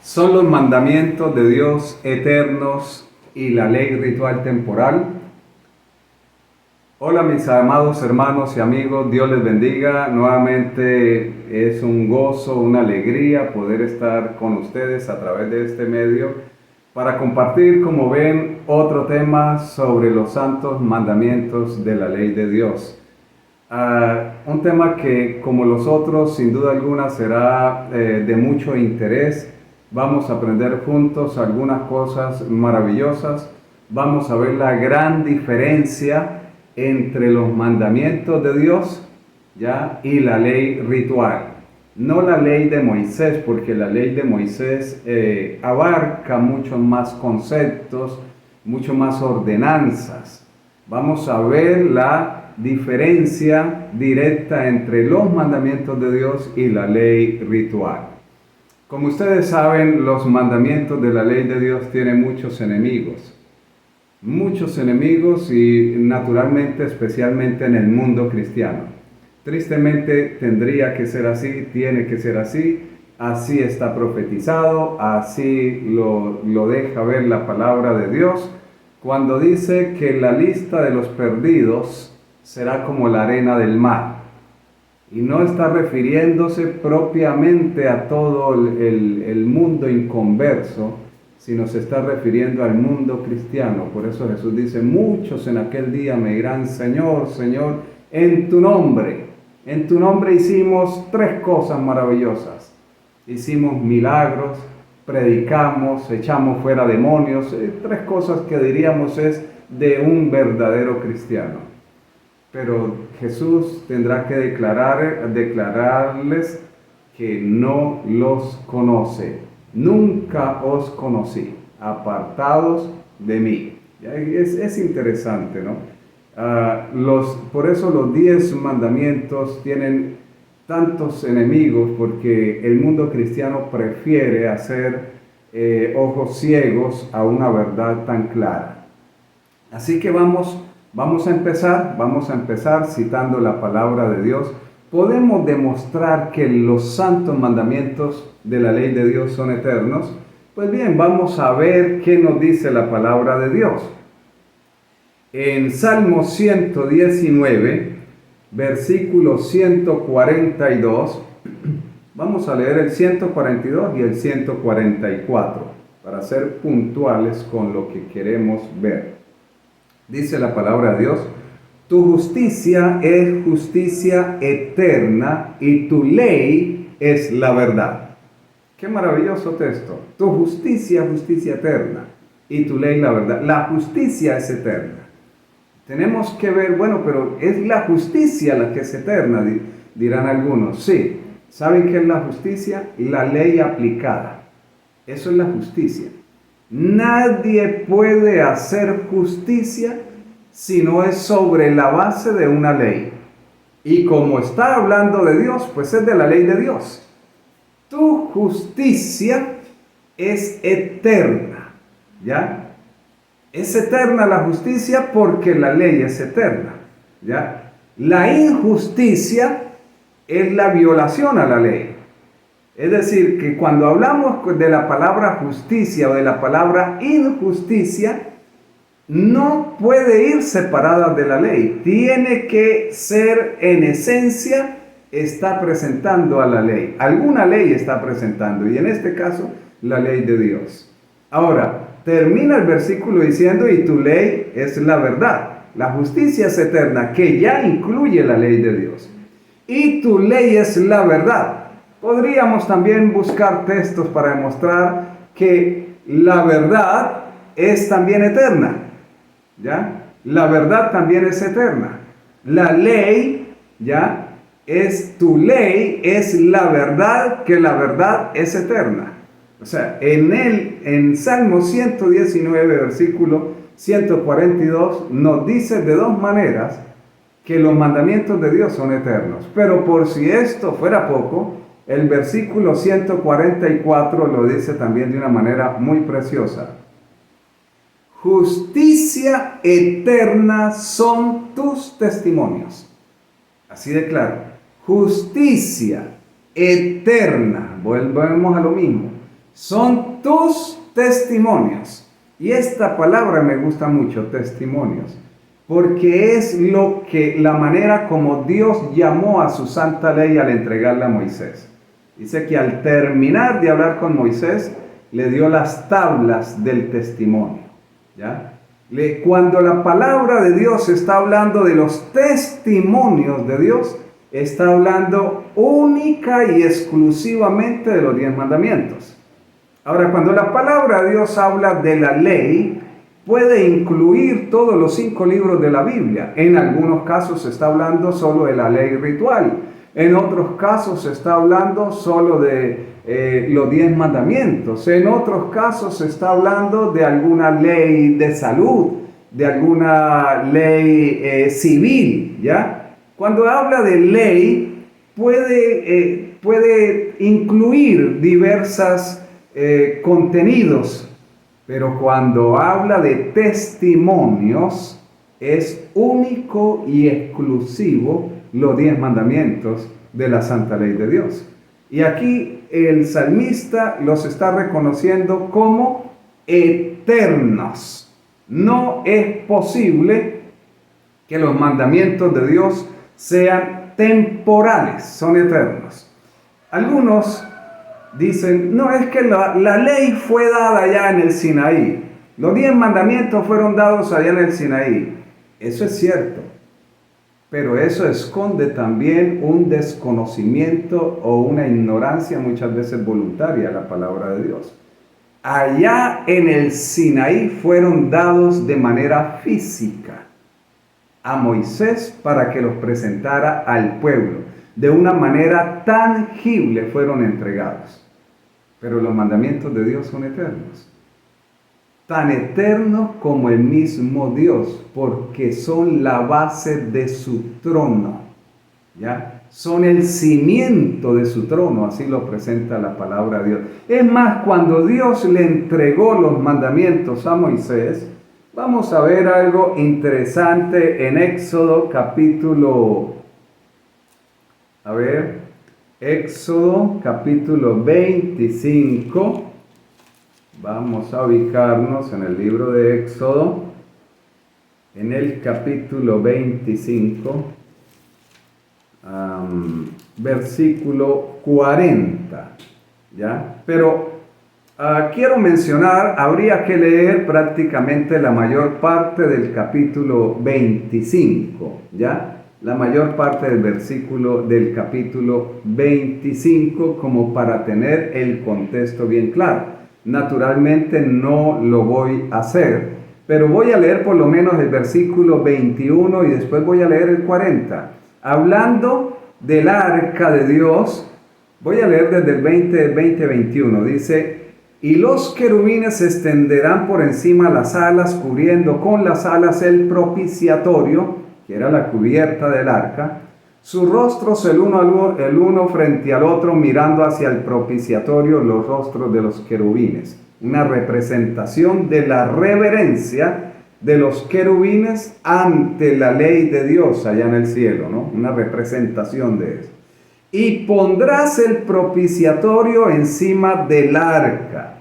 ¿Son los mandamientos de Dios eternos y la ley ritual temporal? Hola mis amados hermanos y amigos, Dios les bendiga. Nuevamente es un gozo, una alegría poder estar con ustedes a través de este medio para compartir, como ven, otro tema sobre los santos mandamientos de la ley de Dios. Un tema que, como los otros, sin duda alguna será de mucho interés. Vamos a aprender juntos algunas cosas maravillosas. Vamos a ver la gran diferencia entre los mandamientos de Dios, ¿ya? Y la ley ritual. No la ley de Moisés, porque la ley de Moisés abarca muchos más conceptos, mucho más ordenanzas. Vamos a ver la diferencia directa entre los mandamientos de Dios y la ley ritual. Como ustedes saben, los mandamientos de la ley de Dios tienen muchos enemigos y naturalmente, especialmente en el mundo cristiano. Tristemente tendría que ser así, tiene que ser así, así está profetizado, así lo deja ver la palabra de Dios, cuando dice que la lista de los perdidos será como la arena del mar. Y no está refiriéndose propiamente a todo el mundo inconverso, sino se está refiriendo al mundo cristiano. Por eso Jesús dice, muchos en aquel día me dirán, Señor, Señor, en tu nombre hicimos 3 cosas maravillosas. Hicimos milagros, predicamos, echamos fuera demonios, 3 cosas que diríamos es de un verdadero cristiano. Pero Jesús tendrá que declararles que no los conoce. Nunca os conocí, apartados de mí. Es interesante, ¿no? Por eso los 10 mandamientos tienen tantos enemigos, porque el mundo cristiano prefiere hacer ojos ciegos a una verdad tan clara. Así que vamos a empezar citando la palabra de Dios. Podemos demostrar que los santos mandamientos de la ley de Dios son eternos. Pues bien, vamos a ver qué nos dice la palabra de Dios. En Salmo 119, versículo 142, vamos a leer el 142 y el 144 para ser puntuales con lo que queremos ver. Dice la palabra de Dios, tu justicia es justicia eterna y tu ley es la verdad. Qué maravilloso texto. Tu justicia, justicia eterna y tu ley la verdad. La justicia es eterna. Tenemos que ver, bueno, pero es la justicia la que es eterna, dirán algunos. Sí, ¿saben qué es la justicia? La ley aplicada. Eso es la justicia. Nadie puede hacer justicia si no es sobre la base de una ley. Y como está hablando de Dios, pues es de la ley de Dios. Tu justicia es eterna, ¿ya? Es eterna la justicia porque la ley es eterna, ¿ya? La injusticia es la violación a la ley. Es decir, que cuando hablamos de la palabra justicia o de la palabra injusticia, no puede ir separada de la ley. Tiene que ser, en esencia, está presentando a la ley. Alguna ley está presentando, y en este caso, la ley de Dios. Ahora, termina el versículo diciendo, y tu ley es la verdad. La justicia es eterna, que ya incluye la ley de Dios. Y tu ley es la verdad. Podríamos también buscar textos para demostrar que la verdad es también eterna, ¿ya? La verdad también es eterna. La ley, ¿ya? Tu ley es la verdad, que la verdad es eterna. O sea, en Salmo 119, versículo 142, nos dice de 2 maneras que los mandamientos de Dios son eternos. Pero por si esto fuera poco, el versículo 144 lo dice también de una manera muy preciosa. Justicia eterna son tus testimonios. Así de claro. Justicia eterna. Volvemos a lo mismo. son tus testimonios. Y esta palabra me gusta mucho, testimonios, porque es la manera como Dios llamó a su santa ley al entregarla a Moisés. Dice que al terminar de hablar con Moisés, le dio las tablas del testimonio, ¿ya? Cuando la palabra de Dios está hablando de los testimonios de Dios, está hablando única y exclusivamente de los 10 mandamientos. Ahora, cuando la palabra de Dios habla de la ley, puede incluir todos los 5 libros de la Biblia. En algunos casos se está hablando solo de la ley ritual. En otros casos se está hablando solo de los 10 mandamientos. En otros casos se está hablando de alguna ley de salud, de alguna ley civil, ¿ya? Cuando habla de ley, puede incluir diversos contenidos, pero cuando habla de testimonios, es único y exclusivo los 10 mandamientos de la santa ley de Dios. Y aquí el salmista los está reconociendo como eternos. No es posible que los mandamientos de Dios sean temporales, son eternos. Algunos dicen, no, es que la ley fue dada allá en el Sinaí. Los 10 mandamientos fueron dados allá en el Sinaí. Eso es cierto, pero eso esconde también un desconocimiento o una ignorancia muchas veces voluntaria a la palabra de Dios. Allá en el Sinaí fueron dados de manera física a Moisés para que los presentara al pueblo. De una manera tangible fueron entregados. Pero los mandamientos de Dios son eternos. Tan eternos como el mismo Dios, porque son la base de su trono, ¿ya? Son el cimiento de su trono, así lo presenta la palabra de Dios. Es más, cuando Dios le entregó los mandamientos a Moisés, vamos a ver algo interesante en Éxodo capítulo 25. Vamos a ubicarnos en el libro de Éxodo, en el capítulo 25, versículo 40, ¿ya? Pero quiero mencionar, habría que leer prácticamente la mayor parte del capítulo 25, ¿ya? La mayor parte del capítulo 25 como para tener el contexto bien claro. Naturalmente no lo voy a hacer, pero voy a leer por lo menos el versículo 21 y después voy a leer el 40. Hablando del arca de Dios, voy a leer desde el 20-21. Dice, y los querubines se extenderán por encima las alas, cubriendo con las alas el propiciatorio, que era la cubierta del arca, sus rostros el uno frente al otro, mirando hacia el propiciatorio los rostros de los querubines. Una representación de la reverencia de los querubines ante la ley de Dios allá en el cielo, ¿no? Una representación de eso. Y pondrás el propiciatorio encima del arca,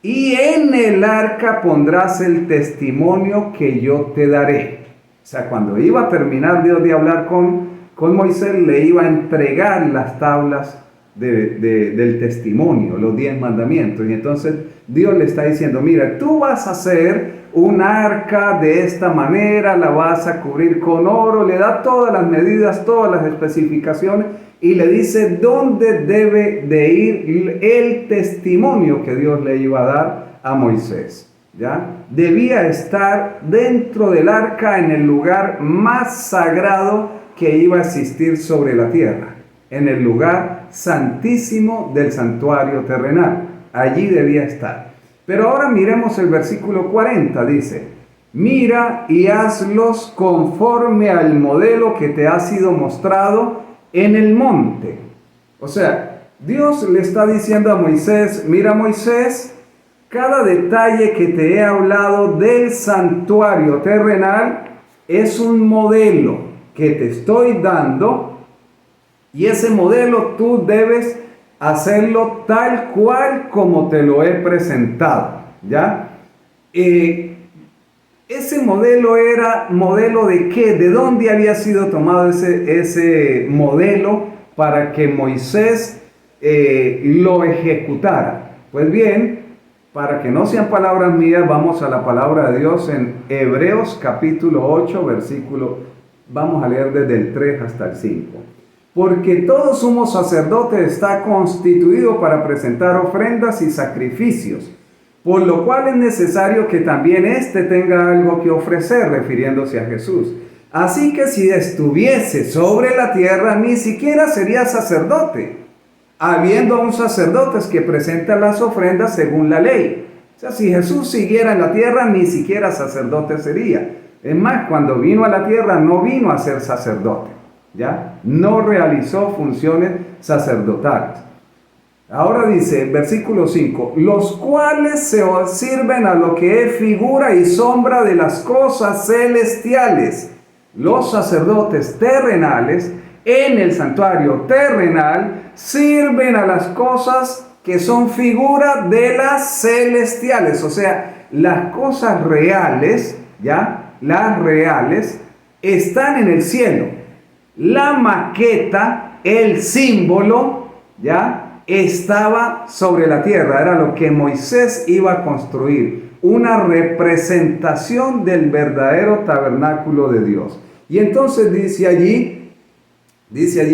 y en el arca pondrás el testimonio que yo te daré. O sea, cuando iba a terminar Dios de hablar con Moisés, le iba a entregar las tablas del testimonio, los 10 mandamientos. Y entonces Dios le está diciendo, mira, tú vas a hacer un arca de esta manera, la vas a cubrir con oro, le da todas las medidas, todas las especificaciones, y le dice dónde debe de ir el testimonio que Dios le iba a dar a Moisés. ¿Ya? Debía estar dentro del arca en el lugar más sagrado que iba a existir sobre la tierra, en el lugar santísimo del santuario terrenal. Allí debía estar. Pero ahora miremos el versículo 40, dice, mira y hazlos conforme al modelo que te ha sido mostrado en el monte. O sea, Dios le está diciendo a Moisés, mira Moisés, cada detalle que te he hablado del santuario terrenal es un modelo que te estoy dando, y ese modelo tú debes hacerlo tal cual como te lo he presentado, ¿ya? Ese modelo era modelo de qué, de dónde había sido tomado ese modelo para que Moisés lo ejecutara. Pues bien, para que no sean palabras mías, vamos a la palabra de Dios en Hebreos capítulo 8, vamos a leer desde el 3 hasta el 5. Porque todo sumo sacerdote está constituido para presentar ofrendas y sacrificios, por lo cual es necesario que también éste tenga algo que ofrecer, refiriéndose a Jesús. Así que si estuviese sobre la tierra, ni siquiera sería sacerdote, habiendo aún sacerdotes que presentan las ofrendas según la ley. O sea, si Jesús siguiera en la tierra, ni siquiera sacerdote sería. Es más, cuando vino a la tierra, no vino a ser sacerdote, ¿ya? No realizó funciones sacerdotales. Ahora dice, versículo 5, los cuales se sirven a lo que es figura y sombra de las cosas celestiales. Los sacerdotes terrenales en el santuario terrenal sirven a las cosas que son figura de las celestiales. O sea, las cosas reales, ¿ya? Las reales están en el cielo. La maqueta, el símbolo, ¿ya? Estaba sobre la tierra, era lo que Moisés iba a construir, una representación del verdadero tabernáculo de Dios. Y entonces dice allí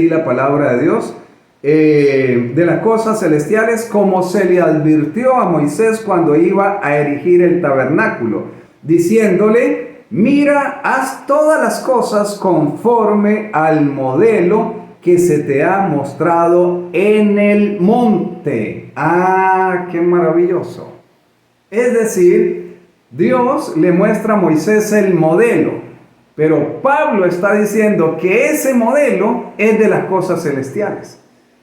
la palabra de Dios, de las cosas celestiales, como se le advirtió a Moisés cuando iba a erigir el tabernáculo, diciéndole, mira, haz todas las cosas conforme al modelo que se te ha mostrado en el monte. ¡Ah, qué maravilloso! Es decir, Dios le muestra a Moisés el modelo, pero Pablo está diciendo que ese modelo es de las cosas celestiales.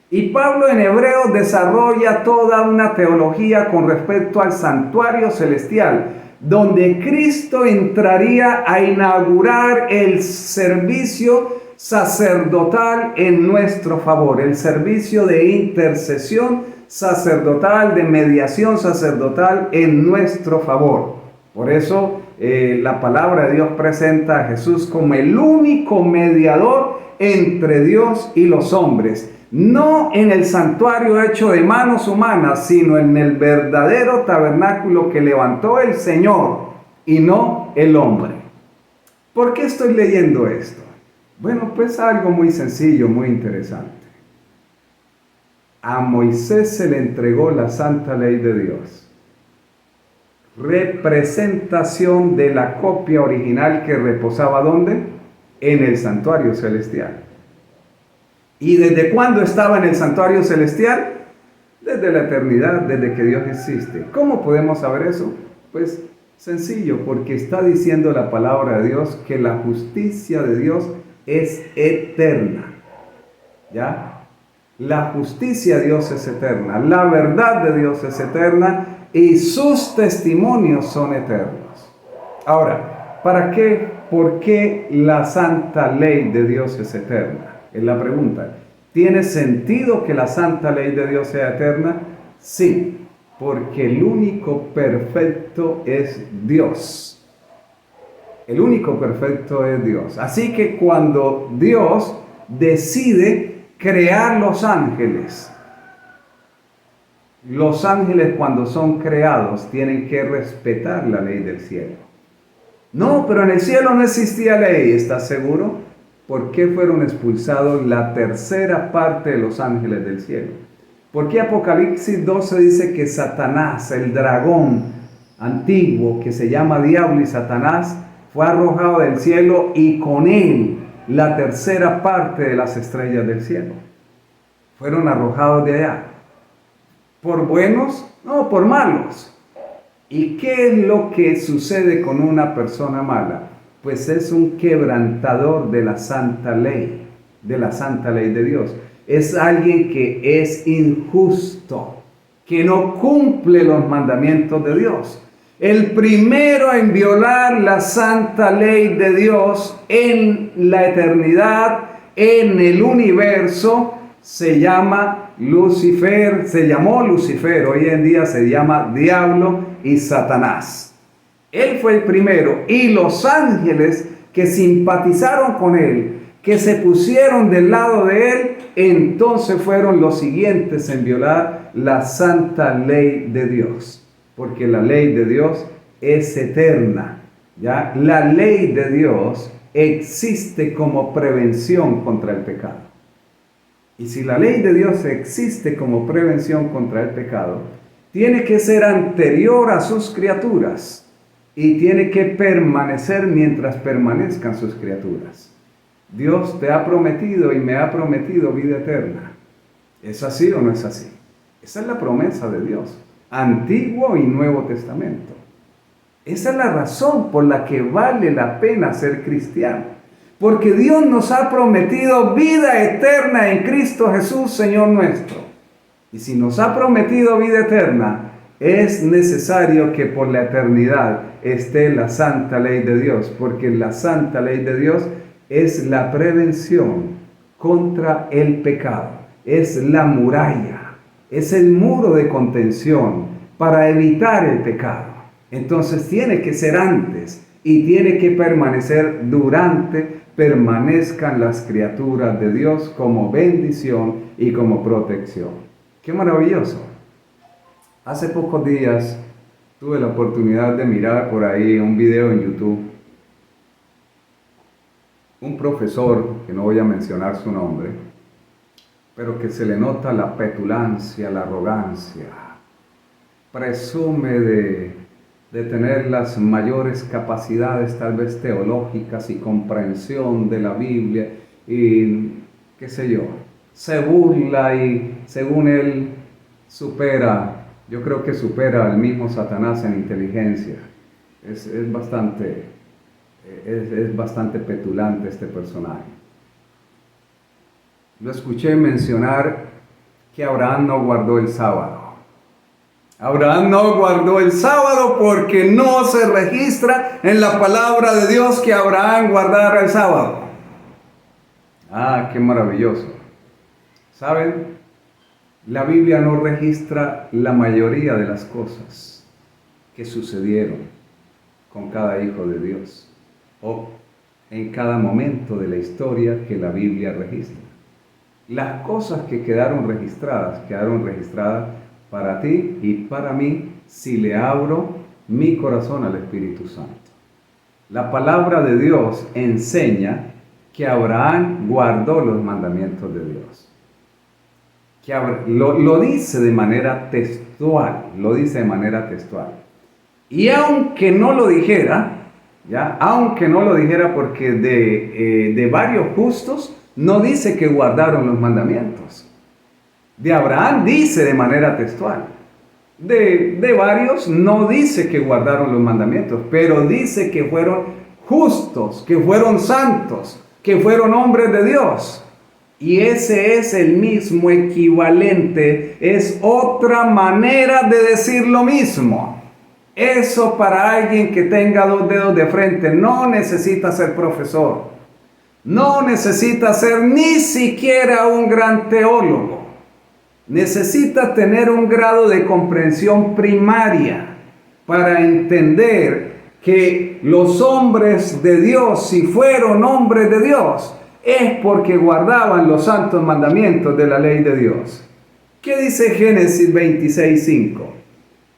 Y Pablo en Hebreos desarrolla toda una teología con respecto al santuario celestial, donde Cristo entraría a inaugurar el servicio sacerdotal en nuestro favor, el servicio de intercesión sacerdotal, de mediación sacerdotal en nuestro favor. Por eso la palabra de Dios presenta a Jesús como el único mediador entre Dios y los hombres, no en el santuario hecho de manos humanas, sino en el verdadero tabernáculo que levantó el Señor y no el hombre. ¿Por qué estoy leyendo esto? Bueno, pues algo muy sencillo, muy interesante. A Moisés se le entregó la santa ley de Dios, representación de la copia original que reposaba ¿dónde? En el santuario celestial. ¿Y desde cuándo estaba en el santuario celestial? Desde la eternidad, desde que Dios existe. ¿Cómo podemos saber eso? Pues sencillo, porque está diciendo la palabra de Dios que la justicia de Dios es eterna, ¿ya? La justicia de Dios es eterna, la verdad de Dios es eterna y sus testimonios son eternos. Ahora, ¿para qué? ¿Por qué la santa ley de Dios es eterna? Es la pregunta. ¿Tiene sentido que la santa ley de Dios sea eterna? Sí, porque el único perfecto es Dios. El único perfecto es Dios. Así que cuando Dios decide crear los ángeles cuando son creados tienen que respetar la ley del cielo. No, pero en el cielo no existía ley, ¿estás seguro? ¿Por qué fueron expulsados la tercera parte de los ángeles del cielo? ¿Por qué Apocalipsis 12 dice que Satanás, el dragón antiguo que se llama Diablo y Satanás, fue arrojado del cielo y con él la tercera parte de las estrellas del cielo? Fueron arrojados de allá. ¿Por buenos? No, por malos. ¿Y qué es lo que sucede con una persona mala? Pues es un quebrantador de la santa ley de Dios. Es alguien que es injusto, que no cumple los mandamientos de Dios. El primero en violar la santa ley de Dios en la eternidad, en el universo, se llama Lucifer, se llamó Lucifer, hoy en día se llama Diablo y Satanás. Él fue el primero y los ángeles que simpatizaron con él, que se pusieron del lado de él, entonces fueron los siguientes en violar la santa ley de Dios, porque la ley de Dios es eterna, ¿ya? La ley de Dios existe como prevención contra el pecado. Y si la ley de Dios existe como prevención contra el pecado, tiene que ser anterior a sus criaturas y tiene que permanecer mientras permanezcan sus criaturas. Dios te ha prometido y me ha prometido vida eterna. ¿Es así o no es así? Esa es la promesa de Dios, Antiguo y Nuevo Testamento. Esa es la razón por la que vale la pena ser cristiano. Porque Dios nos ha prometido vida eterna en Cristo Jesús, Señor nuestro. Y si nos ha prometido vida eterna, es necesario que por la eternidad esté la santa ley de Dios. Porque la santa ley de Dios es la prevención contra el pecado. Es la muralla. Es el muro de contención para evitar el pecado. Entonces tiene que ser antes y tiene que permanecer durante permanezcan las criaturas de Dios como bendición y como protección. ¡Qué maravilloso! Hace pocos días tuve la oportunidad de mirar por ahí un video en YouTube. Un profesor, que no voy a mencionar su nombre, pero que se le nota la petulancia, la arrogancia. Presume de tener las mayores capacidades tal vez teológicas y comprensión de la Biblia y qué sé yo, se burla y según él supera, yo creo que supera al mismo Satanás en inteligencia. Es bastante petulante este personaje. Lo escuché mencionar que Abraham no guardó el sábado. Abraham no guardó el sábado porque no se registra en la palabra de Dios que Abraham guardara el sábado. Ah, qué maravilloso. ¿Saben? La Biblia no registra la mayoría de las cosas que sucedieron con cada hijo de Dios o en cada momento de la historia que la Biblia registra. Las cosas que quedaron registradas para ti y para mí si le abro mi corazón al Espíritu Santo. La palabra de Dios enseña que Abraham guardó los mandamientos de Dios. Lo dice de manera textual, Y aunque no lo dijera, porque de varios justos no dice que guardaron los mandamientos. De Abraham dice de manera textual. De varios no dice que guardaron los mandamientos, pero dice que fueron justos, que fueron santos, que fueron hombres de Dios. Y ese es el mismo equivalente, es otra manera de decir lo mismo. Eso para alguien que tenga 2 dedos de frente no necesita ser profesor, no necesita ser ni siquiera un gran teólogo. Necesita tener un grado de comprensión primaria para entender que los hombres de Dios, si fueron hombres de Dios, es porque guardaban los santos mandamientos de la ley de Dios. ¿Qué dice Génesis 26:5?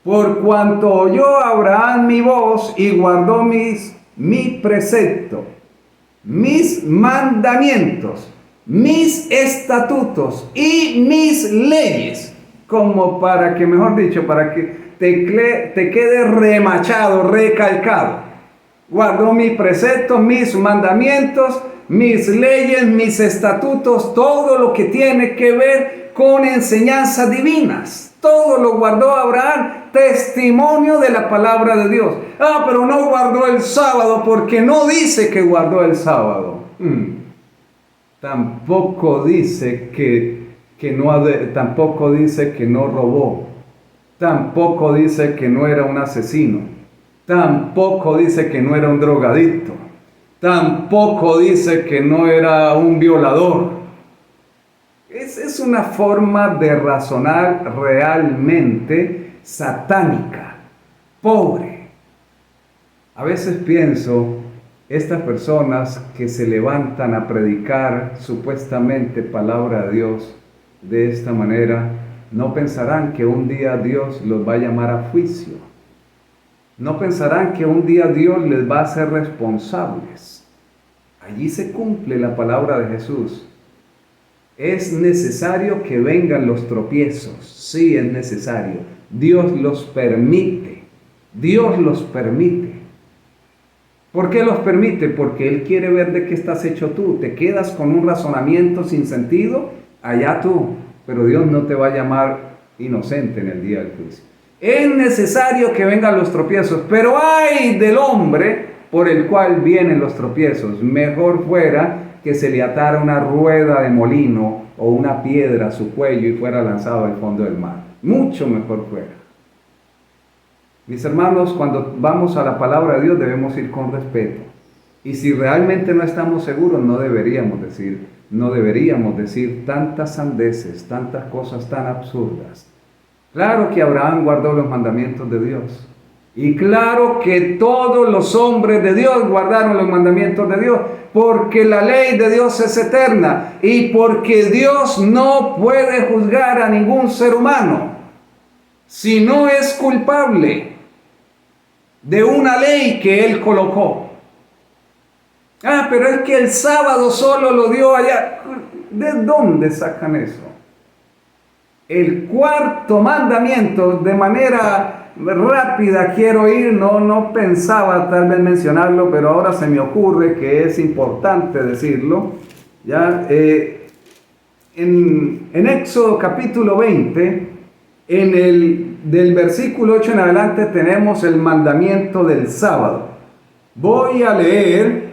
Por cuanto oyó Abraham mi voz y guardó mi precepto, mis mandamientos, mis estatutos y mis leyes, como para que, mejor dicho, para que te quede remachado, recalcado. Guardó mis preceptos, mis mandamientos, mis leyes, mis estatutos, todo lo que tiene que ver con enseñanzas divinas. Todo lo guardó Abraham, testimonio de la palabra de Dios. Ah, pero no guardó el sábado porque no dice que guardó el sábado. Tampoco dice tampoco dice que no robó. Tampoco dice que no era un asesino. Tampoco dice que no era un drogadicto. Tampoco dice que no era un violador. Es una forma de razonar realmente satánica, pobre. A veces pienso, estas personas que se levantan a predicar supuestamente palabra de Dios de esta manera, no pensarán que un día Dios los va a llamar a juicio. No pensarán que un día Dios les va a hacer responsables. Allí se cumple la palabra de Jesús. Es necesario que vengan los tropiezos. Sí, es necesario. Dios los permite. Dios los permite. ¿Por qué los permite? Porque Él quiere ver de qué estás hecho tú. Te quedas con un razonamiento sin sentido, allá tú. Pero Dios no te va a llamar inocente en el día del juicio. Es necesario que vengan los tropiezos, pero ay del hombre por el cual vienen los tropiezos. Mejor fuera que se le atara una rueda de molino o una piedra a su cuello y fuera lanzado al fondo del mar. Mucho mejor fuera. Mis hermanos, cuando vamos a la palabra de Dios debemos ir con respeto. Y si realmente no estamos seguros, no deberíamos decir tantas sandeces, tantas cosas tan absurdas. Claro que Abraham guardó los mandamientos de Dios. Y claro que todos los hombres de Dios guardaron los mandamientos de Dios, porque la ley de Dios es eterna y porque Dios no puede juzgar a ningún ser humano si no es culpable de una ley que Él colocó. Pero es que el sábado solo lo dio allá. ¿De dónde sacan eso? El cuarto mandamiento, de manera rápida quiero ir, no pensaba tal vez mencionarlo, pero ahora se me ocurre que es importante decirlo. Ya, en Éxodo capítulo 20, del versículo 8 en adelante tenemos el mandamiento del sábado. Voy a leer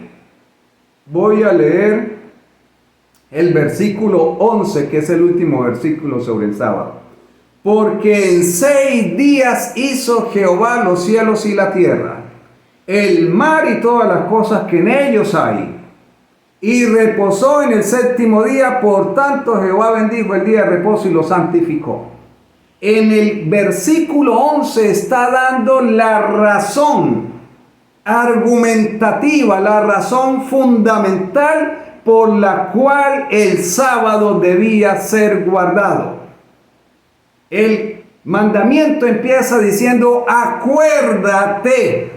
el versículo 11, que es el último versículo sobre el sábado. Porque en 6 días hizo Jehová los cielos y la tierra, el mar y todas las cosas que en ellos hay, y reposó en el 7º día. Por tanto Jehová bendijo el día de reposo y lo santificó. En el versículo 11 está dando la razón argumentativa, la razón fundamental por la cual el sábado debía ser guardado. El mandamiento empieza diciendo: acuérdate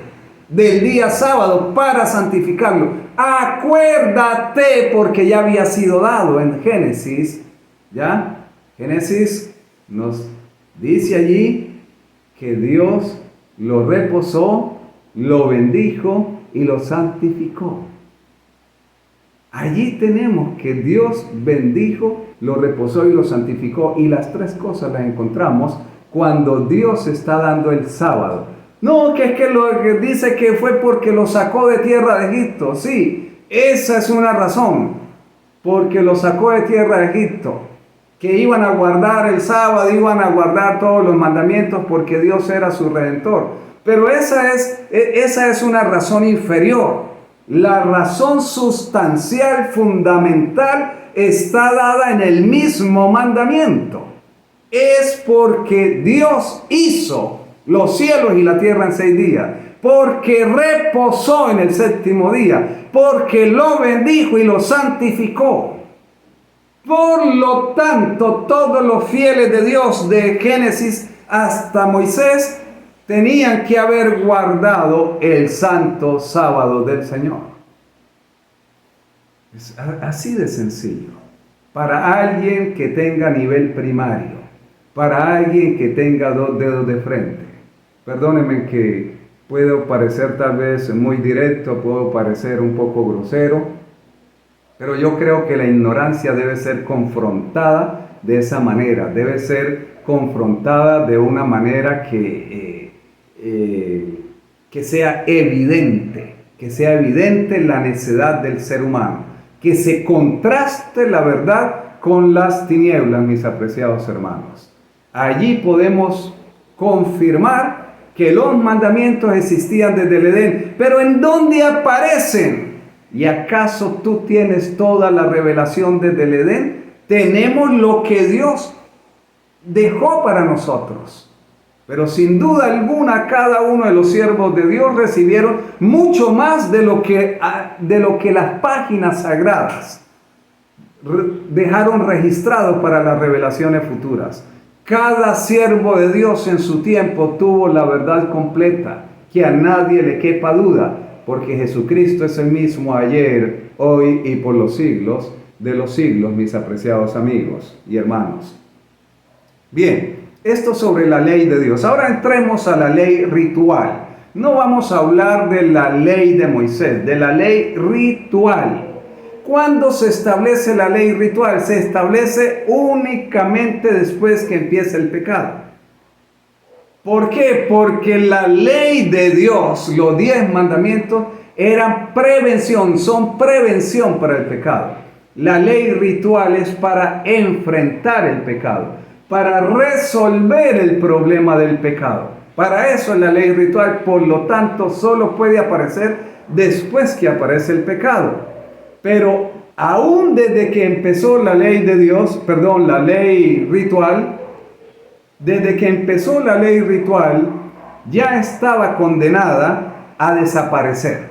del día sábado para santificarlo. Acuérdate, porque ya había sido dado en Génesis. ¿Ya? Génesis nos dice allí que Dios lo reposó, lo bendijo y lo santificó. Allí tenemos que Dios bendijo, lo reposó y lo santificó. Y las 3 cosas las encontramos cuando Dios está dando el sábado. No, que es que lo que dice que fue porque lo sacó de tierra de Egipto. Sí, esa es una razón. Porque lo sacó de tierra de Egipto. Que iban a guardar el sábado, iban a guardar todos los mandamientos porque Dios era su redentor. Pero esa es una razón inferior. La razón sustancial, fundamental, está dada en el mismo mandamiento. Es porque Dios hizo los cielos y la tierra en 6 días. Porque reposó en el 7º día. Porque lo bendijo y lo santificó. Por lo tanto, todos los fieles de Dios, de Génesis hasta Moisés, tenían que haber guardado el santo sábado del Señor. Es así de sencillo. Para alguien que tenga nivel primario, para alguien que tenga 2 dedos de frente. Perdónenme que puedo parecer tal vez muy directo, puedo parecer un poco grosero, pero yo creo que la ignorancia debe ser confrontada de esa manera, debe ser confrontada de una manera que sea evidente la necedad del ser humano, que se contraste la verdad con las tinieblas, mis apreciados hermanos. Allí podemos confirmar que los mandamientos existían desde el Edén, pero ¿en dónde aparecen? ¿Y acaso tú tienes toda la revelación desde el Edén? tenemos lo que Dios dejó para nosotros. Pero sin duda alguna, cada uno de los siervos de Dios recibieron mucho más de lo que las páginas sagradas dejaron registrado para las revelaciones futuras. Cada siervo de Dios en su tiempo tuvo la verdad completa, que a nadie le quepa duda, porque Jesucristo es el mismo ayer, hoy y por los siglos de los siglos, mis apreciados amigos y hermanos. Bien, esto sobre la ley de Dios. Ahora entremos a la ley ritual. No vamos a hablar de la ley de Moisés, de la ley ritual. ¿Cuándo se establece la ley ritual? Se establece únicamente después que empieza el pecado. ¿Por qué? Porque la ley de Dios, los 10 mandamientos, eran prevención, son prevención para el pecado. La ley ritual es para enfrentar el pecado, para resolver el problema del pecado. Para eso es la ley ritual, por lo tanto, solo puede aparecer después que aparece el pecado. Pero aún desde que empezó la ley de Dios, la ley ritual, desde que empezó la ley ritual, ya estaba condenada a desaparecer.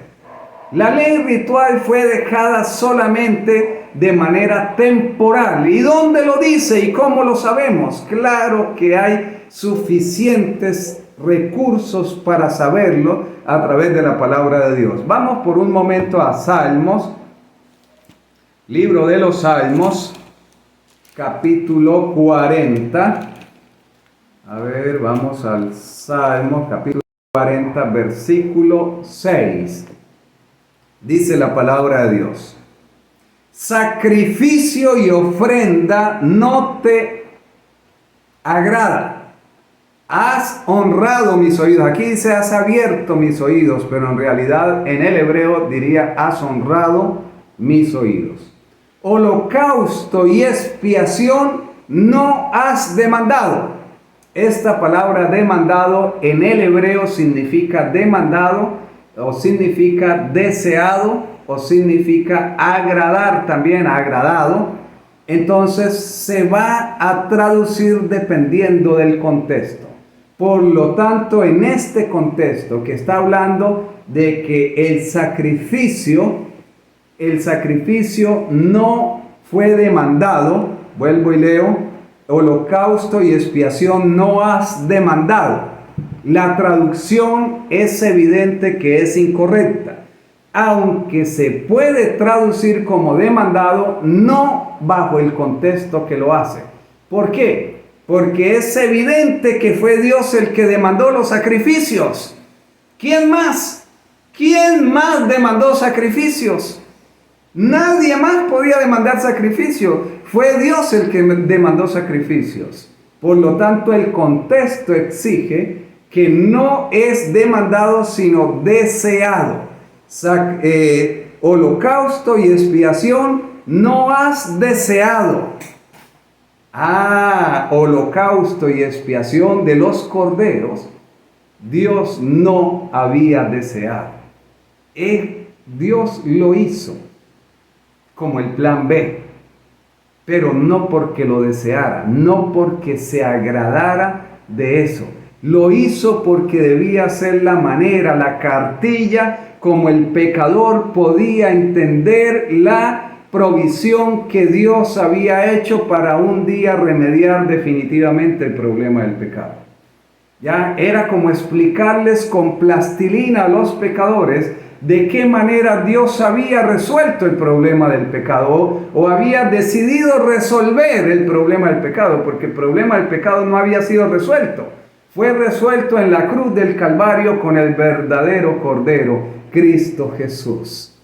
La ley ritual fue dejada solamente de manera temporal. ¿Y dónde lo dice y cómo lo sabemos? Claro que hay suficientes recursos para saberlo a través de la palabra de Dios. Vamos por un momento a Salmos, libro de los Salmos, capítulo 40. A ver, vamos al Salmo, capítulo 40, versículo 6. Dice la palabra de Dios: sacrificio y ofrenda no te agrada. Has honrado mis oídos. Aquí dice has abierto mis oídos, pero en realidad en el hebreo diría has honrado mis oídos. Holocausto y expiación no has demandado. Esta palabra demandado en el hebreo significa demandado, o significa deseado, o significa agradar también, agradado. Entonces se va a traducir dependiendo del contexto. Por lo tanto, en este contexto que está hablando de que el sacrificio no fue demandado, vuelvo y leo, holocausto y expiación no has demandado. La traducción es evidente que es incorrecta, aunque se puede traducir como demandado, no bajo el contexto que lo hace. ¿Por qué? Porque es evidente que fue Dios el que demandó los sacrificios. ¿Quién más? ¿Quién más demandó sacrificios? Nadie más podía demandar sacrificio. Fue Dios el que demandó sacrificios. Por lo tanto, el contexto exige que no es demandado, sino deseado. Holocausto y expiación no has deseado. Holocausto y expiación de los corderos, Dios no había deseado. Dios lo hizo como el plan B, pero no porque lo deseara, no porque se agradara de eso. Lo hizo porque debía ser la manera, la cartilla, como el pecador podía entender la provisión que Dios había hecho para un día remediar definitivamente el problema del pecado. Ya era como explicarles con plastilina a los pecadores de qué manera Dios había resuelto el problema del pecado o había decidido resolver el problema del pecado, porque el problema del pecado no había sido resuelto. Fue resuelto en la cruz del Calvario con el verdadero Cordero, Cristo Jesús.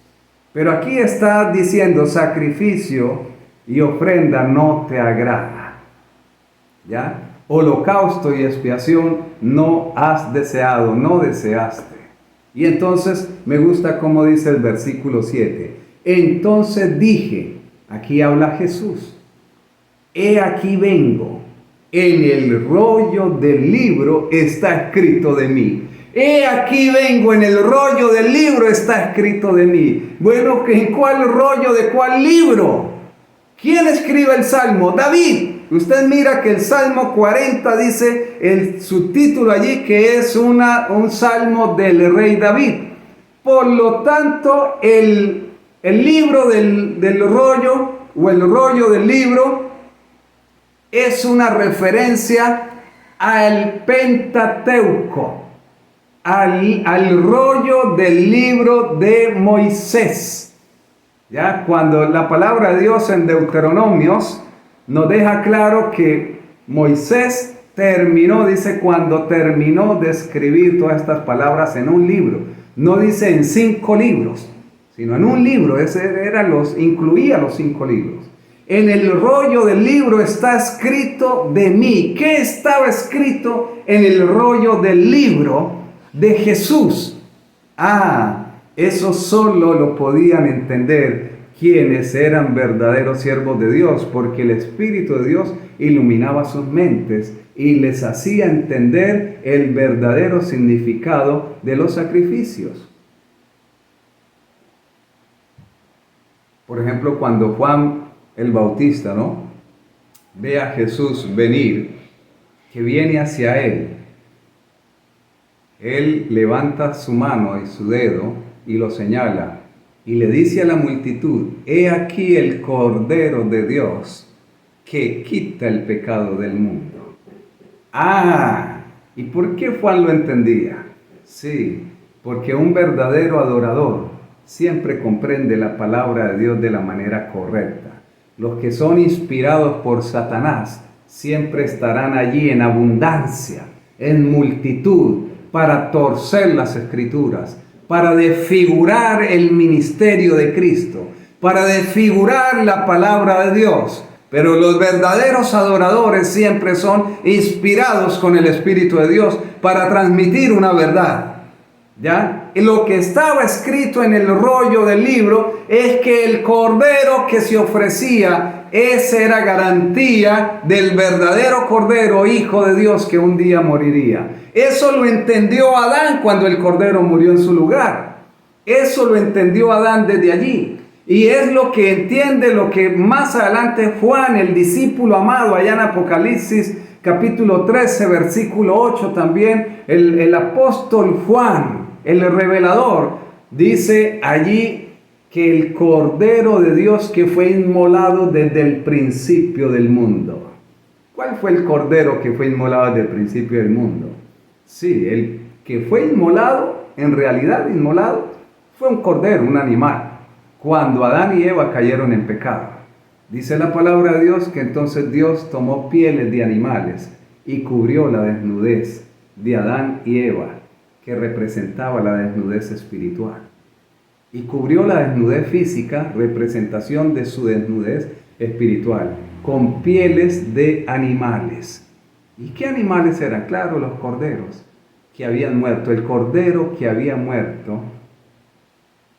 Pero aquí está diciendo sacrificio y ofrenda no te agrada. ¿Ya? Holocausto y expiación no has deseado, no deseaste. Y entonces me gusta cómo dice el versículo 7. Entonces dije, aquí habla Jesús, he aquí vengo, en el rollo del libro está escrito de mí. He aquí vengo, en el rollo del libro está escrito de mí. Bueno, ¿en cuál rollo de cuál libro? ¿Quién escribe el Salmo? David. Usted mira que el Salmo 40 dice el subtítulo allí que es un salmo del rey David. Por lo tanto, el libro del rollo o el rollo del libro es una referencia al Pentateuco, al rollo del libro de Moisés. ¿Ya? Cuando la palabra de Dios en Deuteronomios nos deja claro que Moisés terminó, dice, cuando terminó de escribir todas estas palabras en un libro. No dice en 5 libros, sino en un libro. Incluía los 5 libros. En el rollo del libro está escrito de mí. ¿Qué estaba escrito en el rollo del libro de Jesús? Eso solo lo podían entender quienes eran verdaderos siervos de Dios, porque el Espíritu de Dios iluminaba sus mentes y les hacía entender el verdadero significado de los sacrificios. Por ejemplo, cuando Juan el Bautista, ve a Jesús venir, que viene hacia él levanta su mano y su dedo y lo señala y le dice a la multitud: he aquí el Cordero de Dios que quita el pecado del mundo. ¿Y por qué Juan lo entendía? Sí, porque un verdadero adorador siempre comprende la palabra de Dios de la manera correcta. Los que son inspirados por Satanás siempre estarán allí en abundancia, en multitud, para torcer las Escrituras, para desfigurar el ministerio de Cristo, para desfigurar la palabra de Dios. Pero los verdaderos adoradores siempre son inspirados con el Espíritu de Dios para transmitir una verdad. ¿Ya? Y lo que estaba escrito en el rollo del libro es que el Cordero que se ofrecía, esa era garantía del verdadero Cordero, Hijo de Dios, que un día moriría. Eso lo entendió Adán cuando el Cordero murió en su lugar. Eso lo entendió Adán desde allí. Y es lo que entiende, lo que más adelante Juan, el discípulo amado, allá en Apocalipsis capítulo 13, versículo 8 también, el apóstol Juan, el revelador, dice allí que el Cordero de Dios que fue inmolado desde el principio del mundo. ¿Cuál fue el Cordero que fue inmolado desde el principio del mundo? Sí, el que fue inmolado, en realidad inmolado, fue un cordero, un animal, cuando Adán y Eva cayeron en pecado. Dice la palabra de Dios que entonces Dios tomó pieles de animales y cubrió la desnudez de Adán y Eva, que representaba la desnudez espiritual. Y cubrió la desnudez física, representación de su desnudez espiritual, con pieles de animales. ¿Y qué animales eran? Claro, los corderos que habían muerto. El cordero que había muerto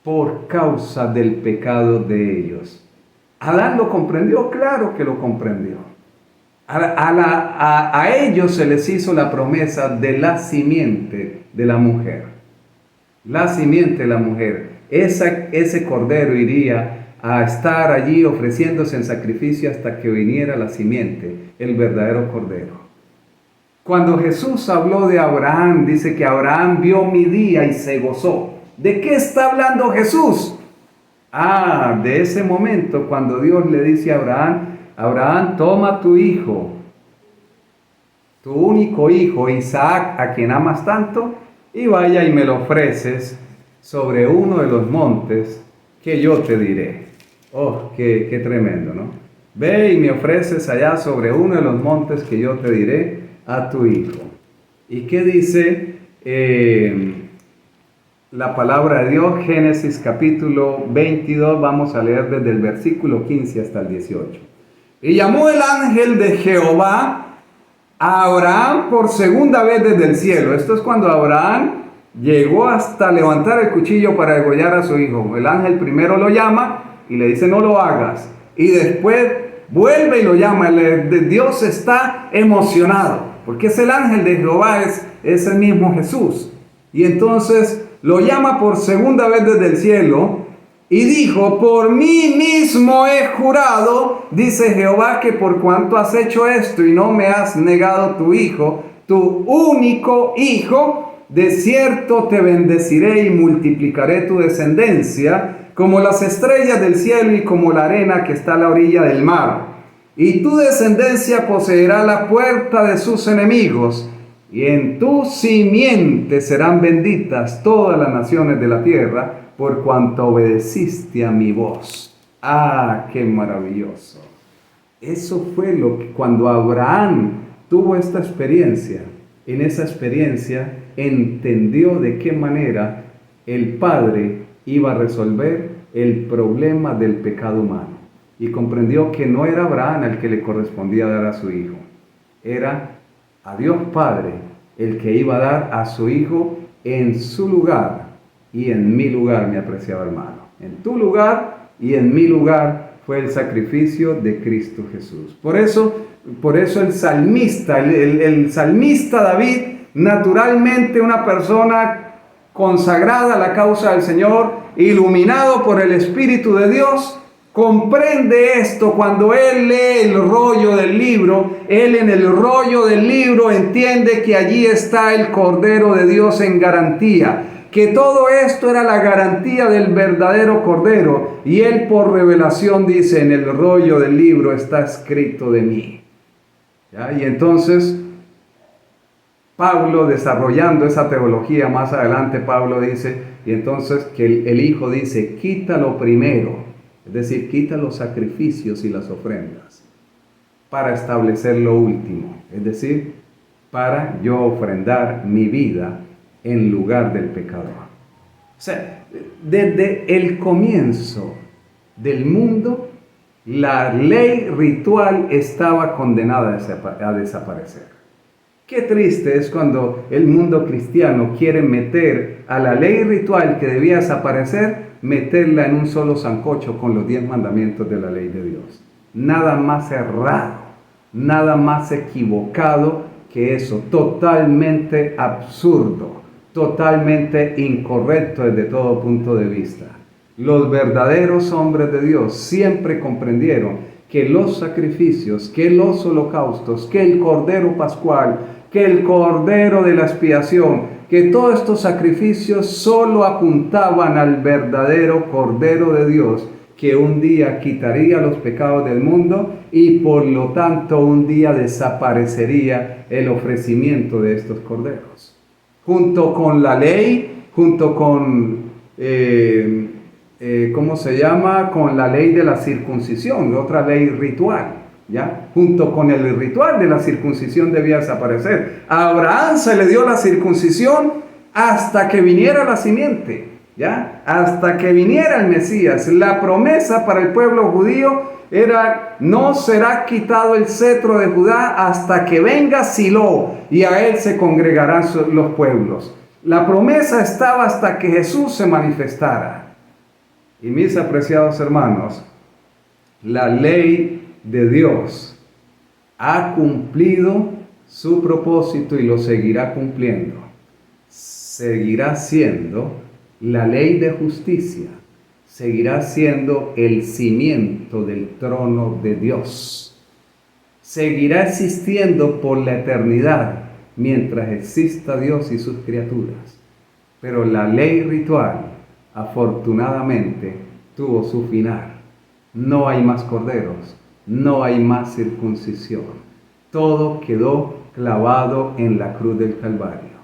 por causa del pecado de ellos. ¿Adán lo comprendió? Claro que lo comprendió. A ellos se les hizo la promesa de la simiente de la mujer. La simiente de la mujer. Ese cordero iría a estar allí ofreciéndose en sacrificio hasta que viniera la simiente, el verdadero cordero. Cuando Jesús habló de Abraham, dice que Abraham vio mi día y se gozó. ¿De qué está hablando Jesús? De ese momento cuando Dios le dice a Abraham: Abraham, toma tu hijo, tu único hijo Isaac, a quien amas tanto, y vaya y me lo ofreces sobre uno de los montes que yo te diré. Qué tremendo, ¿no? Ve y me ofreces allá sobre uno de los montes que yo te diré a tu hijo. ¿Y qué dice la palabra de Dios? Génesis capítulo 22, vamos a leer desde el versículo 15 hasta el 18. Y llamó el ángel de Jehová a Abraham por segunda vez desde el cielo. Esto es cuando Abraham llegó hasta levantar el cuchillo para degollar a su hijo. El ángel primero lo llama y le dice: no lo hagas. Y después vuelve y lo llama. Dios está emocionado, porque es el ángel de Jehová, es el mismo Jesús. Y entonces lo llama por segunda vez desde el cielo Y dijo, por mí mismo he jurado, dice Jehová, que por cuanto has hecho esto y no me has negado tu hijo, tu único hijo, de cierto te bendeciré y multiplicaré tu descendencia como las estrellas del cielo y como la arena que está a la orilla del mar. Y tu descendencia poseerá la puerta de sus enemigos, y en tu simiente serán benditas todas las naciones de la tierra, por cuanto obedeciste a mi voz. ¡Ah, qué maravilloso! Eso fue lo que cuando Abraham tuvo esta experiencia, en esa experiencia entendió de qué manera el Padre iba a resolver el problema del pecado humano. Y comprendió que no era Abraham al que le correspondía dar a su hijo, era a Dios Padre el que iba a dar a su hijo en su lugar y en mi lugar, mi apreciado hermano. En tu lugar y en mi lugar fue el sacrificio de Cristo Jesús. Por eso el salmista, el salmista David, naturalmente una persona consagrada a la causa del Señor, iluminado por el Espíritu de Dios, comprende esto cuando él lee el rollo del libro. Él en el rollo del libro entiende que allí está el Cordero de Dios en garantía, que todo esto era la garantía del verdadero Cordero. Y él por revelación dice, en el rollo del libro está escrito de mí. ¿Ya? Y entonces Pablo, desarrollando esa teología más adelante, Pablo dice, y entonces que el Hijo dice, quítalo primero. Es decir, quita los sacrificios y las ofrendas para establecer lo último. Es decir, para yo ofrendar mi vida en lugar del pecador. O sea, desde el comienzo del mundo, la ley ritual estaba condenada a desaparecer. Qué triste es cuando el mundo cristiano quiere meter a la ley ritual que debía desaparecer, meterla en un solo sancocho con los 10 mandamientos de la ley de Dios. Nada más errado, nada más equivocado que eso, totalmente absurdo, totalmente incorrecto desde todo punto de vista. Los verdaderos hombres de Dios siempre comprendieron que los sacrificios, que los holocaustos, que el Cordero Pascual, que el Cordero de la expiación, que todos estos sacrificios solo apuntaban al verdadero Cordero de Dios, que un día quitaría los pecados del mundo y por lo tanto un día desaparecería el ofrecimiento de estos corderos. Junto con la ley, junto con, con la ley de la circuncisión, otra ley ritual. ¿Ya? Junto con el ritual de la circuncisión debía desaparecer. A Abraham se le dio la circuncisión hasta que viniera la simiente, ¿ya? Hasta que viniera el Mesías. La promesa para el pueblo judío era: no será quitado el cetro de Judá hasta que venga Silo y a él se congregarán los pueblos. La promesa estaba hasta que Jesús se manifestara. Y mis apreciados hermanos, la ley de Dios ha cumplido su propósito y lo seguirá cumpliendo. Seguirá siendo la ley de justicia, seguirá siendo el cimiento del trono de Dios. Seguirá existiendo por la eternidad mientras exista Dios y sus criaturas. Pero la ley ritual, afortunadamente, tuvo su final. No hay más corderos. No hay más circuncisión. Todo quedó clavado en la cruz del Calvario.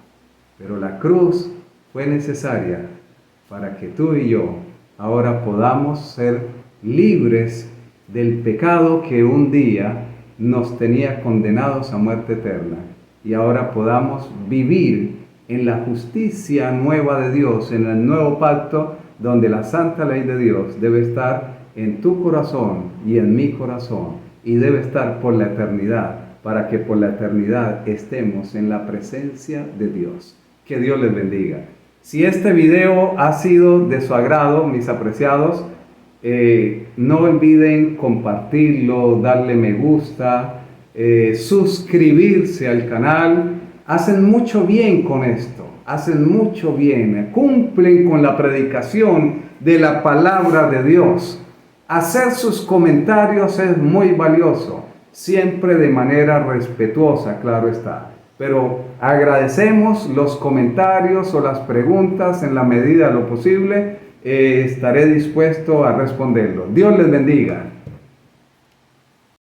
Pero la cruz fue necesaria para que tú y yo ahora podamos ser libres del pecado que un día nos tenía condenados a muerte eterna. Y ahora podamos vivir en la justicia nueva de Dios, en el nuevo pacto, donde la santa ley de Dios debe estar en tu corazón y en mi corazón, y debe estar por la eternidad, para que por la eternidad estemos en la presencia de Dios. Que Dios les bendiga. Si este video ha sido de su agrado, mis apreciados, no olviden compartirlo, darle me gusta, suscribirse al canal. Hacen mucho bien con esto, hacen mucho bien, cumplen con la predicación de la palabra de Dios. Hacer sus comentarios es muy valioso, siempre de manera respetuosa, claro está. Pero agradecemos los comentarios o las preguntas en la medida de lo posible. Estaré dispuesto a responderlo. Dios les bendiga.